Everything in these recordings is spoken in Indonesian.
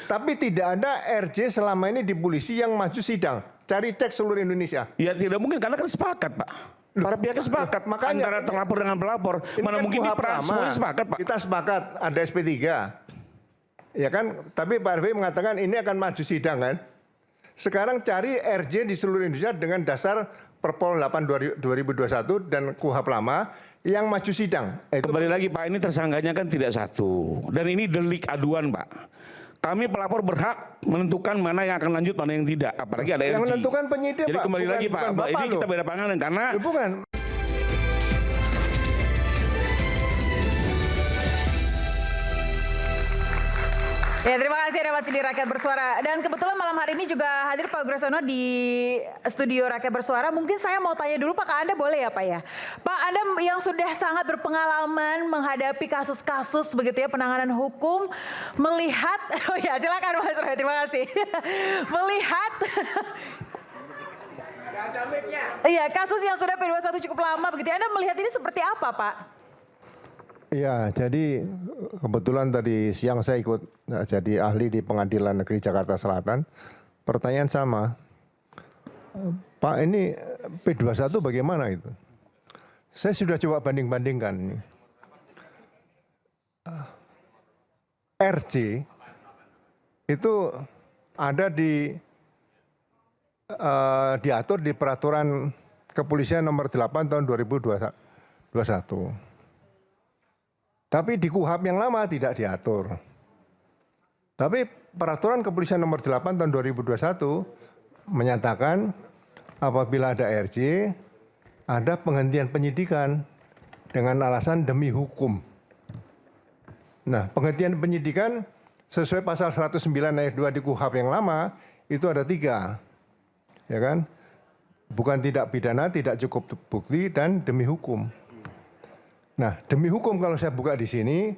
Tapi tidak ada RJ selama ini di polisi yang maju sidang. Cari cek seluruh Indonesia. Ya tidak mungkin karena kan sepakat, Pak. Para pihak sepakat, makanya antara terlapor dengan pelapor. Mana kan mungkin semuanya sepakat, Pak. Kita sepakat ada SP3. Ya kan, tapi Pak RB mengatakan ini akan maju sidang kan. Sekarang cari RJ di seluruh Indonesia dengan dasar Perpol 8 2021 dan KUHP lama yang maju sidang. Kembali lagi Pak, ini tersangkanya kan tidak satu. Dan ini delik aduan Pak. Kami pelapor berhak menentukan mana yang akan lanjut, mana yang tidak. Apalagi ada yang RJ. menentukan penyidik Jadi Pak. kembali lagi Pak, ini kita beda pandangan karena... Bukan. Ya, terima kasih Anda masih di Rakyat Bersuara. Dan kebetulan malam hari ini juga hadir Pak Grasono di studio Rakyat Bersuara. Mungkin saya mau tanya dulu Pak, ke Anda boleh ya Pak ya? Pak, Anda yang sudah sangat berpengalaman menghadapi kasus-kasus begitu ya, penanganan hukum, melihat, oh ya silakan Mas Roy, terima kasih. Melihat, iya kasus yang sudah P21 cukup lama begitu ya, Anda melihat ini seperti apa Pak? Ya, jadi kebetulan tadi siang saya ikut jadi ahli di Pengadilan Negeri Jakarta Selatan. Pertanyaan sama, Pak ini P21 bagaimana itu? Saya sudah coba banding-bandingkan. RJ itu ada diatur di Peraturan Kepolisian Nomor 8 tahun 2021. Tapi di KUHP yang lama tidak diatur. Tapi Peraturan Kepolisian Nomor 8 tahun 2021 menyatakan apabila ada RJ, ada penghentian penyidikan dengan alasan demi hukum. Nah, penghentian penyidikan sesuai pasal 109 ayat 2 di KUHP yang lama itu ada 3. Ya kan? Bukan tidak pidana, tidak cukup bukti, dan demi hukum. Nah, demi hukum kalau saya buka di sini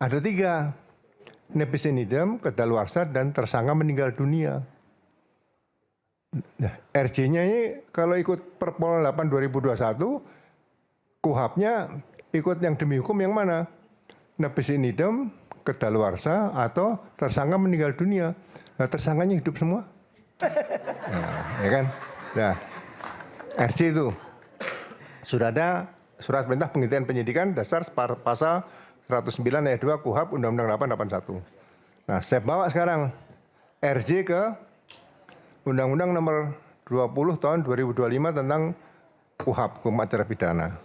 ada 3. Nebis in idem, kedaluarsa, dan tersangka meninggal dunia. Nah, RJ-nya ini kalau ikut Perpol 8 2021, KUHP-nya ikut yang demi hukum yang mana? Nebis in idem, kedaluarsa, atau tersangka meninggal dunia. Nah, tersangkanya hidup semua. Nah, ya kan? Nah, RJ itu sudah ada Surat Perintah Penghentian Penyidikan dasar pasal 109 ayat 2 KUHP Undang-Undang 881. Nah, saya bawa sekarang RJ ke Undang-Undang Nomor 20 tahun 2025 tentang KUHP, Hukum Acara Pidana.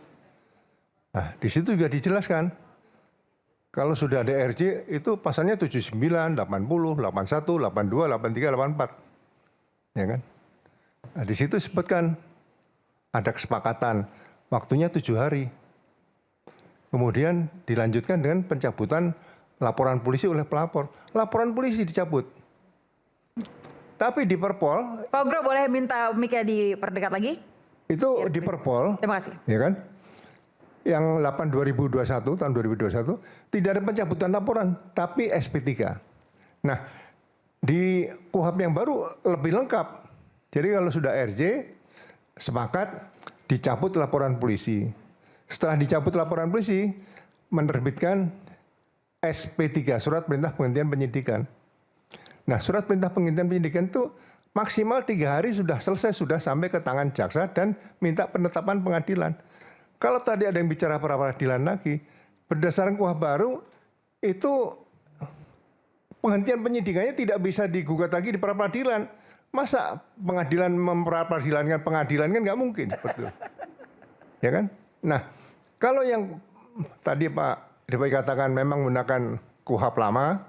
Nah, di situ juga dijelaskan kalau sudah ada RJ itu pasalnya 79, 80, 81, 82, 83, 84. Ya kan? Nah, di situ disebutkan ada kesepakatan waktunya 7 hari. Kemudian dilanjutkan dengan pencabutan laporan polisi oleh pelapor. Laporan polisi dicabut. Tapi di Perpol... Pak Gro boleh minta mic-nya diperdekat lagi? Itu ya, di Perpol. Terima kasih. Ya kan? Yang 8 2021, tahun 2021, tidak ada pencabutan laporan, tapi SP3. Nah, di KUHP yang baru lebih lengkap. Jadi kalau sudah RJ, sepakat dicabut laporan polisi. Setelah dicabut laporan polisi, menerbitkan SP3, Surat Perintah Penghentian Penyidikan. Nah, Surat Perintah Penghentian Penyidikan itu maksimal 3 hari sudah selesai, sudah sampai ke tangan jaksa dan minta penetapan pengadilan. Kalau tadi ada yang bicara pra peradilan lagi, berdasarkan KUHP baru, itu penghentian penyidikannya tidak bisa digugat lagi di pra peradilan. Masa pengadilan memperadilankan pengadilan kan nggak mungkin, betul, ya kan? Nah, kalau yang tadi Pak DPI katakan memang menggunakan KUHP lama,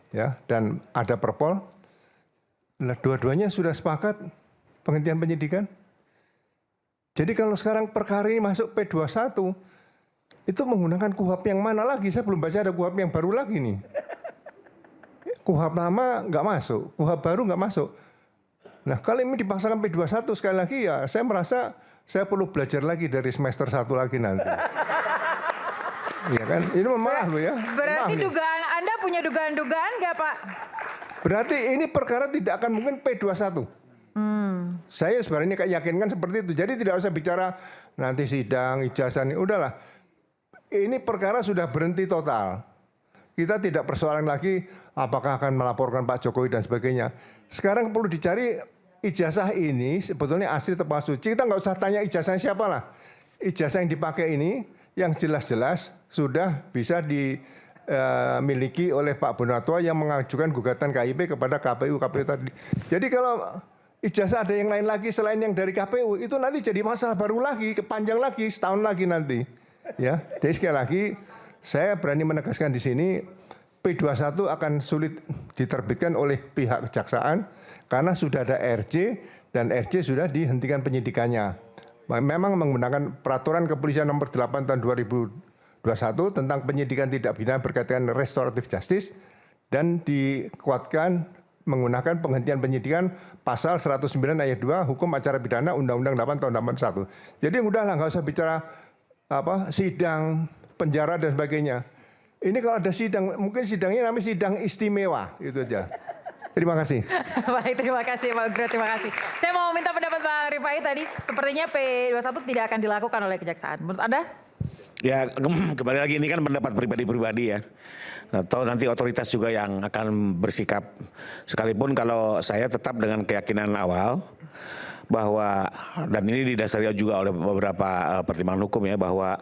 ya, dan ada Perpol, nah dua-duanya sudah sepakat penghentian penyidikan. Jadi kalau sekarang perkara ini masuk P21, itu menggunakan KUHP yang mana lagi? Saya belum baca ada KUHP yang baru lagi nih. KUHP lama nggak masuk, KUHP baru nggak masuk. Nah, kalau ini dipaksakan P21 sekali lagi ya saya merasa saya perlu belajar lagi dari semester 1 lagi nanti. Iya kan? Ini malah loh ya. Berarti dugaan Anda punya dugaan-dugaan nggak Pak? Berarti ini perkara tidak akan mungkin P21. Saya sebenarnya yakinkan seperti itu. Jadi tidak usah bicara nanti sidang, ijazah ini. Udahlah. Ini perkara sudah berhenti total. kita tidak persoalan lagi apakah akan melaporkan Pak Jokowi dan sebagainya. Sekarang perlu dicari ijazah ini sebetulnya asli atau palsu. Kita nggak usah tanya ijazahnya siapa lah. Ijazah yang dipakai ini yang jelas-jelas sudah bisa dimiliki oleh Pak Bonatua yang mengajukan gugatan KIP kepada KPU tadi. Jadi kalau ijazah ada yang lain lagi selain yang dari KPU itu nanti jadi masalah baru lagi, kepanjang lagi, setahun lagi nanti. Ya, jadi sekali lagi saya berani menegaskan di sini P21 akan sulit diterbitkan oleh pihak kejaksaan karena sudah ada RJ dan RJ sudah dihentikan penyidikannya. Memang menggunakan peraturan kepolisian nomor 8 tahun 2021 tentang penyidikan tidak pidana berkaitan restoratif justice dan dikuatkan menggunakan penghentian penyidikan pasal 109 ayat 2 hukum acara pidana Undang-Undang 8 tahun 81. Jadi udahlah nggak usah bicara sidang, penjara dan sebagainya. Ini kalau ada sidang, mungkin sidangnya namanya sidang istimewa, itu aja. Terima kasih. Baik, terima kasih Pak Ugro, terima kasih. Saya mau minta pendapat Bang Rifai tadi, sepertinya P21 tidak akan dilakukan oleh Kejaksaan. Menurut Anda? Ya kembali lagi ini kan pendapat pribadi-pribadi ya. Atau nanti otoritas juga yang akan bersikap. Sekalipun kalau saya tetap dengan keyakinan awal bahwa, dan ini didasari juga oleh beberapa pertimbangan hukum ya, bahwa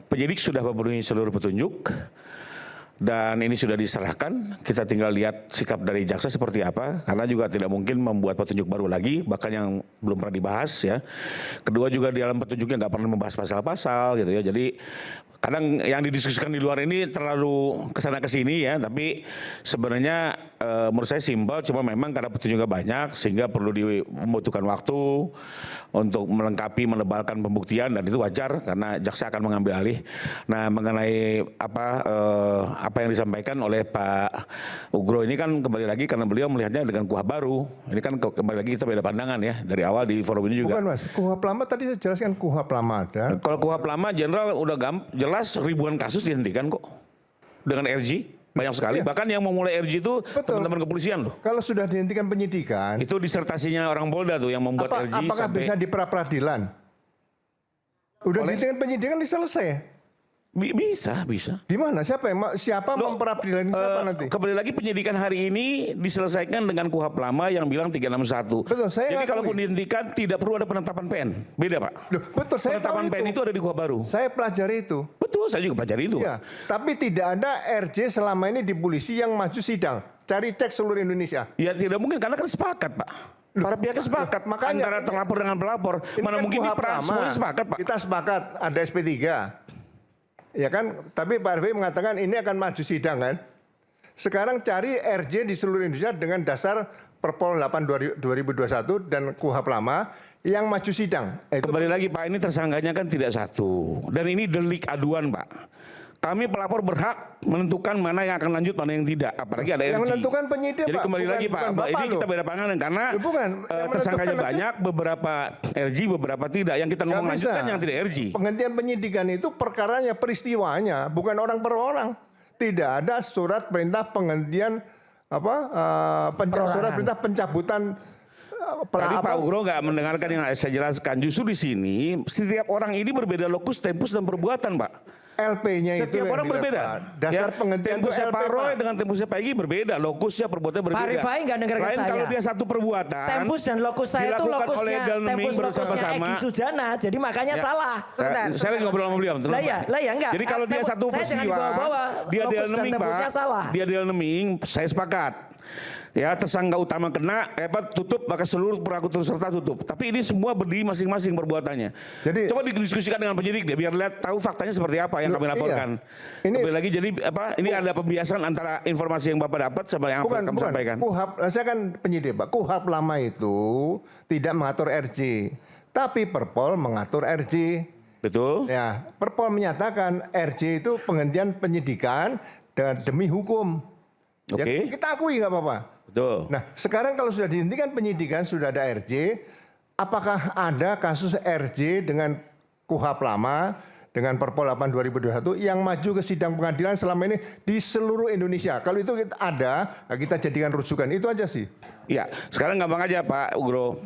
penyidik sudah memenuhi seluruh petunjuk dan ini sudah diserahkan, kita tinggal lihat sikap dari jaksa seperti apa, karena juga tidak mungkin membuat petunjuk baru lagi, bahkan yang belum pernah dibahas ya. Kedua juga di dalam petunjuknya nggak pernah membahas pasal-pasal gitu ya, jadi kadang yang didiskusikan di luar ini terlalu kesana kesini ya, tapi sebenarnya menurut saya simpel, cuma memang karena petunjuknya banyak sehingga perlu membutuhkan waktu untuk melengkapi, menebalkan pembuktian dan itu wajar karena jaksa akan mengambil alih. Nah mengenai apa yang disampaikan oleh Pak Ugro ini kan kembali lagi karena beliau melihatnya dengan KUHP baru. Ini kan kembali lagi kita beda pandangan ya dari awal di forum ini juga. Bukan Mas, KUHP lama tadi saya jelaskan KUHP lama ada. Kalau KUHP lama general udah jelas ribuan kasus dihentikan kok dengan RJ. Banyak sekali, iya. Bahkan yang memulai RJ itu teman-teman kepolisian loh. Kalau sudah dihentikan penyidikan. Itu disertasinya orang Polda tuh yang membuat RJ apakah sampai... bisa di pra-peradilan? Udah dihentikan penyidikan selesai. Bisa. Gimana? Siapa memperadilan siapa nanti? Kembali lagi penyidikan hari ini diselesaikan dengan KUHP lama yang bilang 361. Betul, Jadi kalaupun dihentikan tidak perlu ada penetapan PN. Beda Pak. Loh, betul, saya penetapan PN itu ada di KUHP baru. Saya pelajari itu. Betul, saya juga pelajari itu. Iya, tapi tidak ada RJ selama ini di polisi yang maju sidang. Cari cek seluruh Indonesia. Ya tidak mungkin karena kan sepakat Pak. Para pihak sepakat makanya, antara terlapor dengan pelapor. Mana kan mungkin semuanya sepakat Pak. Kita sepakat ada SP3. Ya kan, tapi Pak RV mengatakan ini akan maju sidang kan. Sekarang cari RJ di seluruh Indonesia dengan dasar Perpol 8 2021 dan KUHP lama yang maju sidang. Kembali lagi Pak, ini tersangkanya kan tidak satu. Dan ini delik aduan Pak. Kami pelapor berhak menentukan mana yang akan lanjut, mana yang tidak. Apalagi ada RJ. Yang menentukan penyidik Jadi Pak. kembali lagi Pak, ini kita beda pandangan karena tersangkanya banyak, beberapa RJ, beberapa tidak. Yang kita ngomong lanjutkan yang tidak RJ. Penghentian penyidikan itu perkaranya, peristiwanya, bukan orang per orang. Tidak ada surat perintah penghentian surat perintah pencabutan. Tadi Pak Ugro nggak mendengarkan yang saya jelaskan. Justru di sini setiap orang ini berbeda lokus, tempus dan perbuatan Pak. LP-nya itu setiap orang berbeda. Dasar penghentian tempusnya Pak Roy dengan tempusnya Pak Egy berbeda, lokusnya perbuatannya berbeda. Pak Rifai nggak dengarkan saya. Kalau dia satu perbuatan. Tempus dan lokus saya itu lokusnya tempus lokusnya Egy Sujana, jadi makanya salah. Saya lagi ngobrol sama beliau. Lah ya enggak. Jadi kalau dia satu peristiwa, dia naming Pak, dia naming, saya sepakat. Ya tersangka utama kena, tutup, maka seluruh pelaku turut serta tutup. Tapi ini semua berdiri masing-masing perbuatannya. Jadi coba didiskusikan dengan penyidik deh, biar lihat tahu faktanya seperti apa yang kami laporkan. Ini kembali lagi jadi ini ada pembiasan antara informasi yang Bapak dapat sama yang kami sampaikan. KUHP, saya kan penyidik Pak. KUHP lama itu tidak mengatur RJ, tapi Perpol mengatur RJ. Betul. Ya, Perpol menyatakan RJ itu penghentian penyidikan dan demi hukum. Oke. Ya, kita akui nggak apa-apa. Betul. Nah, sekarang kalau sudah dihentikan penyidikan, sudah ada RJ, apakah ada kasus RJ dengan KUHP lama, dengan Perpol 8 2021 yang maju ke sidang pengadilan selama ini di seluruh Indonesia? Kalau itu ada, kita jadikan rujukan. Itu aja sih. Iya, sekarang gampang aja Pak Ugro.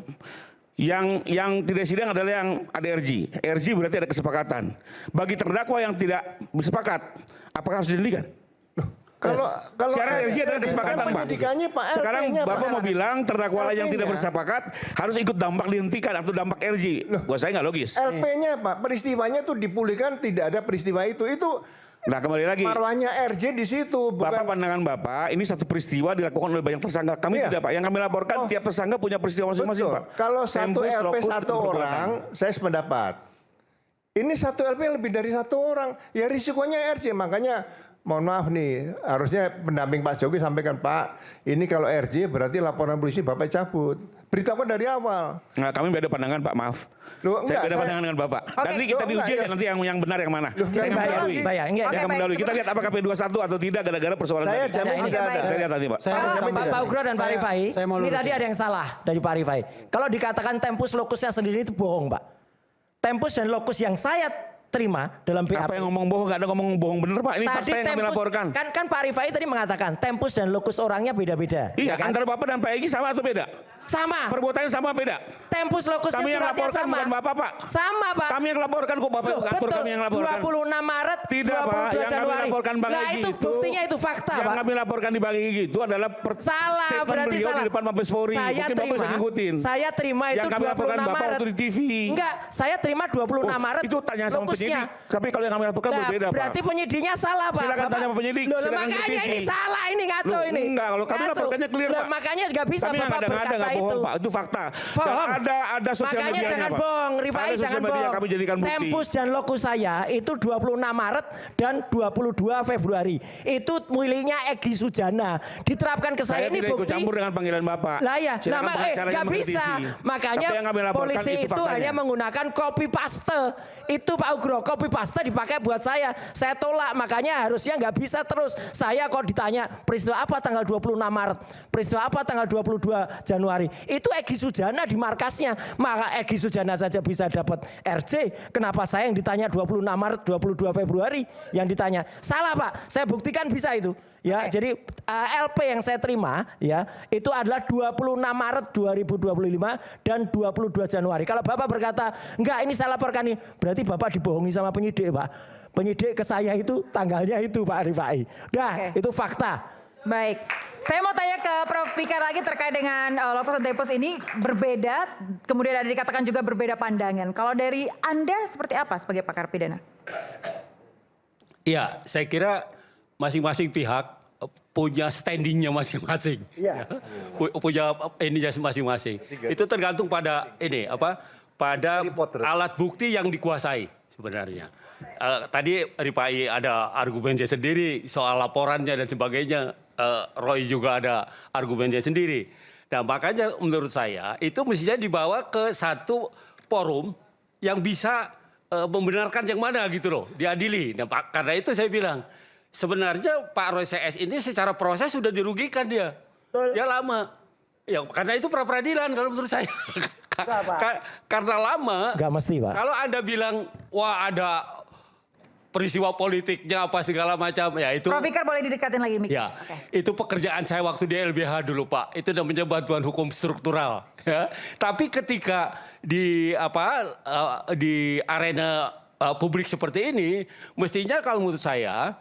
Yang tidak sidang adalah yang ada RJ. RJ berarti ada kesepakatan. Bagi terdakwa yang tidak bersepakat, apakah harus dihentikan? Kalau Secara RJ adalah kesepakatan, Pak. penyidikannya Pak LP-nya, Sekarang Bapak mau bilang terdakwa lain yang tidak LP-nya. bersepakat harus ikut dampak dihentikan atau dampak RJ. Buat saya nggak logis. LP-nya Pak, peristiwanya tuh dipulihkan, tidak ada peristiwa itu. Itu Nah kembali lagi. marwahnya RJ di situ, Bapak bukan pandangan Bapak ini satu peristiwa dilakukan oleh banyak tersangka. Kami Iya. tidak Pak. Yang kami laporkan tiap tersangka punya peristiwa masing-masing betul. Pak. Kalau satu Tempus, LP locus, satu perbuatan. orang, saya sependapat. Ini satu LP lebih dari satu orang, ya risikonya RJ. Makanya mohon maaf nih, harusnya pendamping Pak Jokowi sampaikan, Pak, ini kalau RJ berarti laporan polisi Bapak cabut. Beritahukan dari awal. Nah, kami beda pandangan Pak, maaf. Loh, Saya enggak, beda pandangan dengan Bapak. Nanti kita Loh, diuji enggak, aja nanti yang benar yang mana. Loh, Saya enggak, nggak enggak, mendalui. Bayang, enggak. Saya nggak Oke, mendalui. baik. Kita lihat apakah P21 atau tidak gara-gara persoalan Saya tadi. jamin Oke, tidak baik. ada. Saya lihat nanti Pak. Saya mau tambah. Pak Ugro dan Pak Rifai, saya mau ini lurusin. tadi ada yang salah dari Pak Rifai. Kalau dikatakan tempus locusnya sendiri itu bohong, Pak. Tempus dan locus yang saya terima dalam BAP. Apa yang ngomong bohong? Nggak ada ngomong bohong bener Pak. Ini fakta yang kami laporkan. Kan Pak Rifai tadi mengatakan tempus dan locus orangnya beda-beda. Iya, ya kan? antara Bapak dan Pak Egy sama atau beda? Sama. Perbuatannya sama beda? Tempus locusnya Kami yang suratnya laporkan sama. bukan Bapak, Pak. Sama, Pak. Kami yang laporkan kok Bapak Loh, yang ngatur, betul. kami yang laporkan. 26 Maret, Tidak, Pak. 22 Yang kami Januari. laporkan Bang Nah, Egy itu buktinya itu fakta, yang Pak. kami laporkan di Bang Egy itu adalah Salah, statement berarti beliau salah. di depan Mabes Polri. Saya Mungkin Bapak bisa ngikutin. saya terima itu Yang kami laporkan 26 Bapak Maret. waktu di TV. Enggak, saya terima 26 Oh, Maret. itu tanya sama locusnya. penyidik. Tapi kalau yang kami laporkan Nah, berbeda, Pak. berarti penyidiknya salah, Pak. Silakan tanya sama penyidik, Loh, silakan makanya kritisi. ini salah, ini ngaco Loh, ini. enggak, kalau kami Ngaco. laporkannya clear, Loh, Pak. makanya nggak bisa Kami yang Bapak ada berkata nggak itu. bohong, Pak. Itu fakta. Bohong. Ada sosial Makanya medianya, jangan Pak. bohong, Rifai Ada jangan sosial media bohong. kami jadikan bukti. Tempus dan lokus saya itu 26 Maret dan 22 Februari. Itu miliknya Egy Sujana. Diterapkan ke saya, Saya ini tidak ikut bukti. campur dengan panggilan Bapak. Lah ya, Silakan pengacaranya nggak bisa. mengkritisi. Makanya Tapi yang kami laporkan polisi itu faktanya. hanya menggunakan copy paste. Itu Pak Ugro, copy paste dipakai buat saya. Saya tolak, makanya harusnya nggak bisa terus. Saya kok ditanya peristiwa apa tanggal 26 Maret, peristiwa apa tanggal 22 Januari. Itu Egy Sujana di markasnya. Maka Egy Sujana saja bisa dapat RJ. Kenapa saya yang ditanya 26 Maret, 22 Februari yang ditanya? Salah Pak, saya buktikan bisa itu. Ya, jadi LP yang saya terima ya itu adalah 26 Maret 2025 dan 22 Januari. Kalau Bapak berkata, enggak ini saya laporkan ini, berarti Bapak dibohongi sama penyidik, Pak. Penyidik ke saya itu tanggalnya itu Pak Rifai. Nah, Oke. itu fakta. Baik, saya mau tanya ke Prof. Fikar lagi terkait dengan locus dan tempus ini berbeda, kemudian ada dikatakan juga berbeda pandangan. Kalau dari Anda seperti apa sebagai pakar pidana? Iya, saya kira masing-masing pihak punya standingnya masing-masing. Iya. Punya ininya masing-masing. Itu tergantung pada ini pada alat bukti yang dikuasai sebenarnya. Tadi Rifai ada argumennya sendiri soal laporannya dan sebagainya. Roy juga ada argumennya sendiri. Nah makanya menurut saya itu mestinya dibawa ke satu forum yang bisa membenarkan yang mana gitu loh, diadili. Nah, karena itu saya bilang sebenarnya Pak Roy CS ini secara proses sudah dirugikan dia. Dia lama. Ya karena itu pra peradilan kalau menurut saya. Karena lama. Enggak mesti, Pak. Kalau Anda bilang wah ada peristiwa politiknya apa segala macam ya itu. Prof. Fikar boleh didekatin lagi Mik? Ya, Oke. itu pekerjaan saya waktu di LBH dulu Pak. Itu namanya bantuan hukum struktural. Ya. Tapi ketika di di arena publik seperti ini, mestinya kalau menurut saya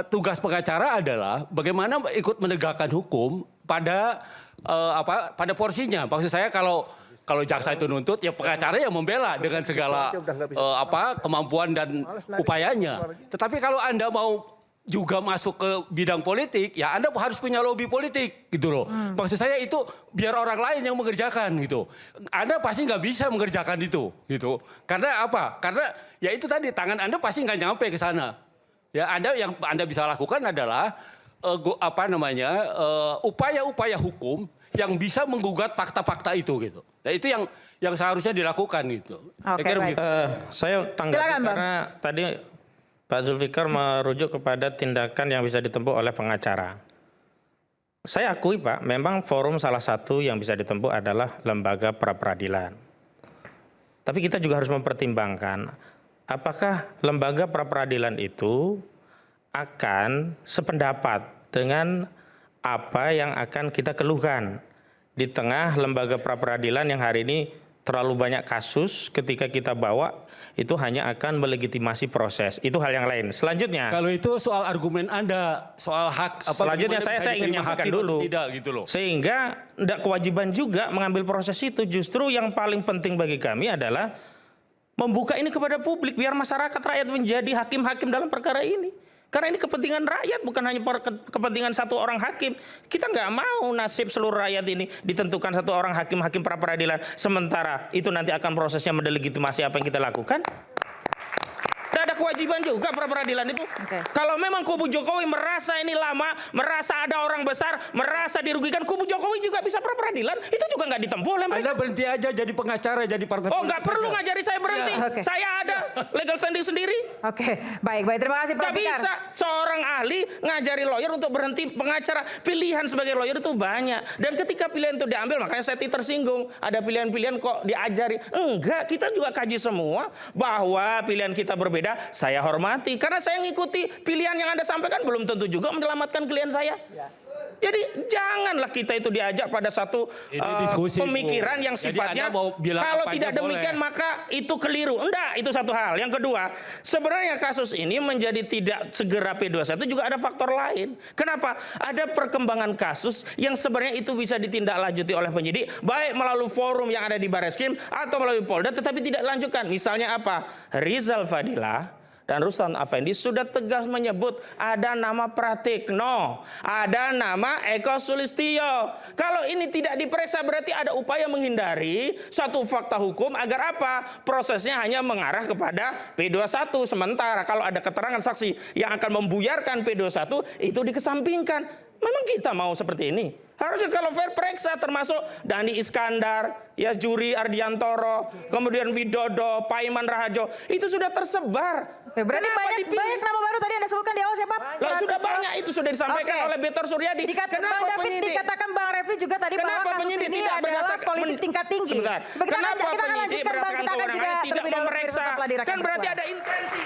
tugas pengacara adalah bagaimana ikut menegakkan hukum pada pada porsinya. Maksud saya kalau jaksa itu nuntut ya pengacara yang membela dengan segala kemampuan dan upayanya. Tetapi kalau Anda mau juga masuk ke bidang politik, ya Anda harus punya lobby politik gitu loh. Maksud saya itu biar orang lain yang mengerjakan gitu. Anda pasti nggak bisa mengerjakan itu gitu. Karena apa? Karena ya itu tadi tangan Anda pasti nggak nyampe ke sana. Ya yang Anda bisa lakukan adalah upaya-upaya hukum yang bisa menggugat fakta-fakta itu gitu. Nah itu yang seharusnya dilakukan gitu. Oke, baik. Saya tanggapi Silakan, Bang. karena tadi Pak Zulfikar merujuk kepada tindakan yang bisa ditempuh oleh pengacara. Saya akui Pak, memang forum salah satu yang bisa ditempuh adalah lembaga pra-peradilan. Tapi kita juga harus mempertimbangkan apakah lembaga pra-peradilan itu akan sependapat dengan apa yang akan kita keluhkan di tengah lembaga pra-peradilan yang hari ini terlalu banyak kasus ketika kita bawa itu hanya akan melegitimasi proses. Itu hal yang lain. Selanjutnya. Kalau itu soal argumen Anda, soal hak apa? Selanjutnya saya ingin menyampaikan dulu. Tidak, gitu loh. Sehingga tidak kewajiban juga mengambil proses itu. Justru yang paling penting bagi kami adalah membuka ini kepada publik biar masyarakat rakyat menjadi hakim-hakim dalam perkara ini. Karena ini kepentingan rakyat, bukan hanya kepentingan satu orang hakim. Kita nggak mau nasib seluruh rakyat ini ditentukan satu orang hakim-hakim pra peradilan. Sementara itu nanti akan prosesnya mendelegitimasi apa yang kita lakukan. Tidak ada kewajiban juga pra peradilan itu. Kalau memang kubu Jokowi merasa ini lama, merasa ada orang besar, merasa dirugikan, kubu Jokowi juga bisa pra peradilan. Itu juga nggak ditempuh oleh mereka. Anda berhenti aja jadi pengacara, jadi partai. Oh, nggak perlu ngajari saya berhenti. Saya ada legal standing sendiri. Oke, baik. Terima kasih Prof. Gak bisa seorang ahli ngajari lawyer untuk berhenti pengacara. Pilihan sebagai lawyer itu banyak. Dan ketika pilihan itu diambil, makanya saya tersinggung. Ada pilihan-pilihan kok diajari. Enggak, kita juga kaji semua bahwa pilihan kita berbeda. Saya hormati. Karena saya ngikuti pilihan yang Anda sampaikan belum tentu juga menyelamatkan klien saya. Jadi janganlah kita itu diajak pada satu pemikiran yang sifatnya kalau tidak demikian maka itu keliru. Enggak, itu satu hal. Yang kedua, sebenarnya kasus ini menjadi tidak segera P21 juga ada faktor lain. Kenapa? Ada perkembangan kasus yang sebenarnya itu bisa ditindaklanjuti oleh penyidik baik melalui forum yang ada di Barreskrim atau melalui Polda tetapi tidak dilanjutkan. Misalnya apa? Rizal Fadilah dan Ruslan Effendi sudah tegas menyebut ada nama Pratikno, ada nama Eko Sulistyo. Kalau ini tidak diperiksa berarti ada upaya menghindari satu fakta hukum agar apa? Prosesnya hanya mengarah kepada P21. Sementara kalau ada keterangan saksi yang akan membuyarkan P21 itu dikesampingkan. Memang kita mau seperti ini? Harusnya kalau fair periksa termasuk Dani Iskandar, ya Juri Ardiantoro, kemudian Widodo, Paiman Rahajo, itu sudah tersebar. Oke, berarti banyak nama baru tadi Anda sebutkan di awal siapa? Lah sudah banyak itu sudah disampaikan oleh Betor Suryadi. Kenapa penyidik? Dikatakan Bang Refli juga tadi bahwa kasus ini adalah politik tingkat tinggi. Sebentar. Kenapa penyidik berdasarkan kewenangannya tidak memeriksa? Kan berarti ada intensi.